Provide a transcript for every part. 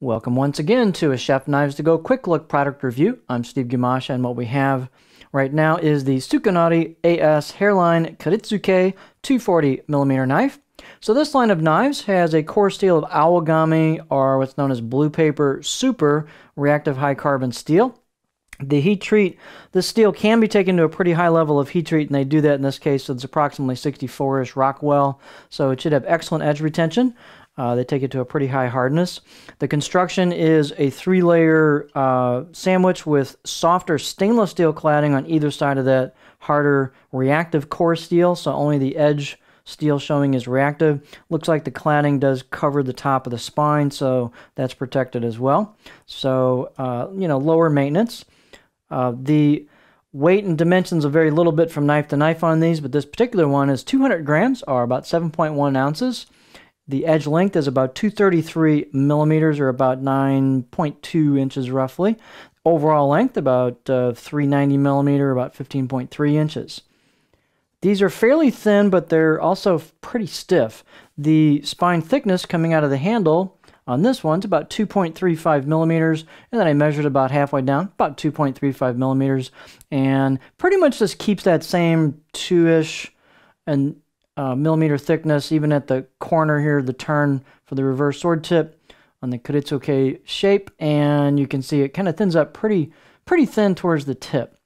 Welcome once again to a Chef Knives to Go quick look product review. I'm Steve Gamasha, and what we have right now is the Sukenari AS Hairline Kiritsuke 240mm knife. So this line of knives has a core steel of awagami, or what's known as blue paper super reactive high carbon steel. The heat treat, this steel can be taken to a pretty high level of heat treat, and they do that in this case. So it's approximately 64-ish Rockwell, so it should have excellent edge retention. They take it to a pretty high hardness. The construction is a 3-layer sandwich with softer stainless steel cladding on either side of that harder reactive core steel, so only the edge steel showing is reactive. Looks like the cladding does cover the top of the spine, so that's protected as well. So, lower maintenance. The weight and dimensions vary a little bit from knife to knife on these, but this particular one is 200 grams, or about 7.1 ounces. The edge length is about 233 millimeters, or about 9.2 inches roughly. Overall length about 390 millimeter, about 15.3 inches. These are fairly thin, but they're also pretty stiff. The spine thickness coming out of the handle on this one's about 2.35 millimeters, and then I measured about halfway down, about 2.35 millimeters, and pretty much just keeps that same 2-ish and millimeter thickness, even at the corner here, the turn for the reverse sword tip on the Kiritsuke shape, and you can see it kind of thins up pretty thin towards the tip.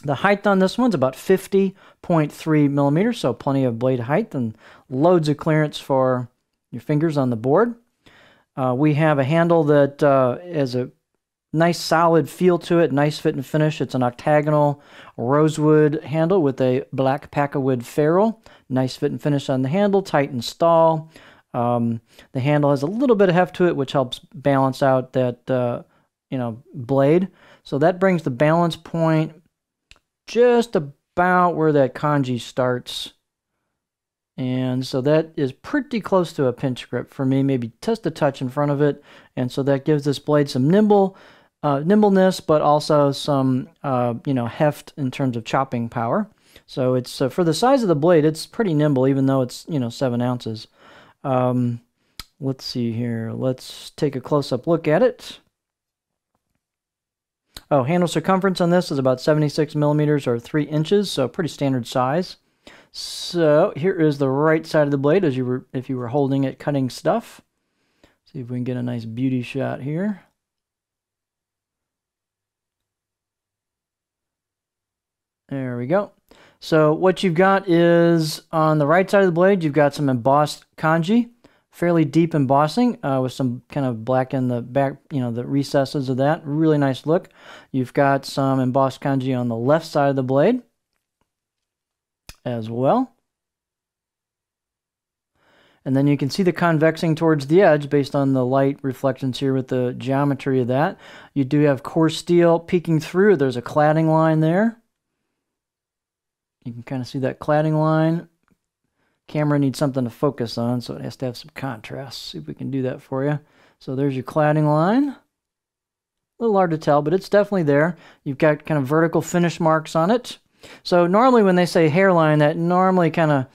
The height on this one's about 50.3 millimeters, so plenty of blade height and loads of clearance for your fingers on the board. We have a handle that has a nice solid feel to it, nice fit and finish. It's an octagonal rosewood handle with a black packawood ferrule. Nice fit and finish on the handle, tight install. The handle has a little bit of heft to it, which helps balance out that blade. So that brings the balance point just about where that kanji starts. And so that is pretty close to a pinch grip for me, maybe just a touch in front of it. And so that gives this blade some nimbleness, but also some, heft in terms of chopping power. So it's for the size of the blade, it's pretty nimble, even though it's 7 ounces. Let's see here. Let's take a close-up look at it. Oh, handle circumference on this is about 76 millimeters, or 3 inches, so pretty standard size. So here is the right side of the blade if you were holding it, cutting stuff. See if we can get a nice beauty shot here. There we go. So what you've got is, on the right side of the blade, you've got some embossed kanji, fairly deep embossing with some kind of black in the back, the recesses of that. Really nice look. You've got some embossed kanji on the left side of the blade as well. And then you can see the convexing towards the edge based on the light reflections here with the geometry of that. You do have core steel peeking through. There's a cladding line there. You can kind of see that cladding line. Camera needs something to focus on, so it has to have some contrast. See if we can do that for you. So there's your cladding line. A little hard to tell, but it's definitely there. You've got kind of vertical finish marks on it. So normally when they say hairline, that normally kind of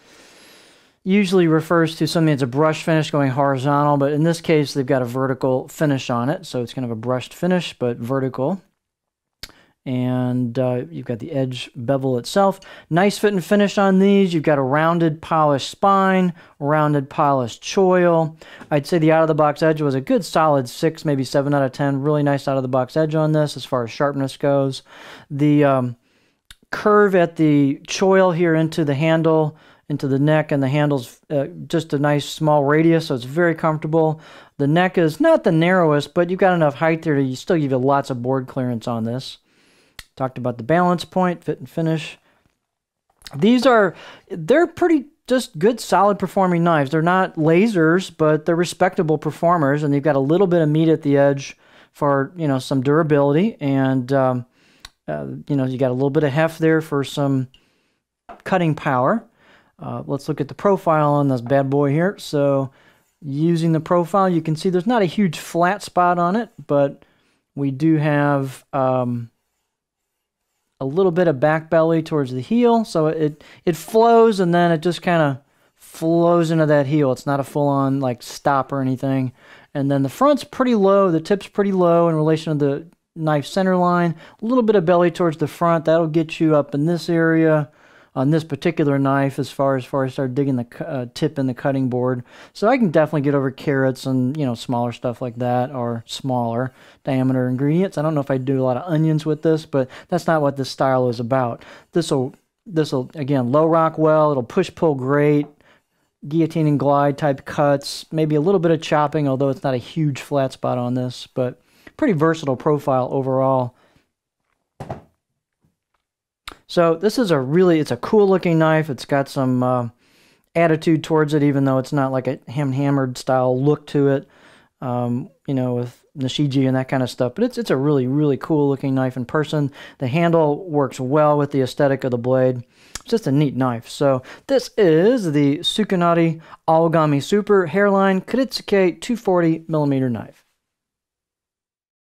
usually refers to something that's a brush finish going horizontal, but in this case they've got a vertical finish on it, so it's kind of a brushed finish but vertical. And you've got the edge bevel itself. Nice fit and finish on these. You've got a rounded polished spine, rounded polished choil. I'd say the out-of-the-box edge was a good solid 6, maybe 7 out of 10. Really nice out-of-the-box edge on this as far as sharpness goes. The curve at the choil here into the handle, into the neck, and the handle's just a nice small radius, so it's very comfortable. The neck is not the narrowest, but you've got enough height there to still give you lots of board clearance on this. Talked about the balance point, fit and finish. They're pretty just good, solid performing knives. They're not lasers, but they're respectable performers, and they've got a little bit of meat at the edge for, some durability, and you got a little bit of heft there for some cutting power. Let's look at the profile on this bad boy here. So using the profile, you can see there's not a huge flat spot on it, but we do have a little bit of back belly towards the heel, so it flows, and then it just kind of flows into that heel. It's not a full-on like stop or anything. And then the front's pretty low. The tip's pretty low in relation to the knife center line. A little bit of belly towards the front. That'll get you up in this area on this particular knife as far as I start digging the tip in the cutting board. So I can definitely get over carrots and, you know, smaller stuff like that, or smaller diameter ingredients. I don't know if I do a lot of onions with this, but that's not what this style is about. This'll again, low rock well. It'll push-pull great. Guillotine and glide type cuts, maybe a little bit of chopping, although it's not a huge flat spot on this, but pretty versatile profile overall. So this is it's a cool looking knife. It's got some attitude towards it, even though it's not like a hammered style look to it, you know, with Nishiji and that kind of stuff. But it's a really, really cool looking knife in person. The handle works well with the aesthetic of the blade. It's just a neat knife. So this is the Sukenari Aogami Super Hairline Kiritsuke 240mm knife.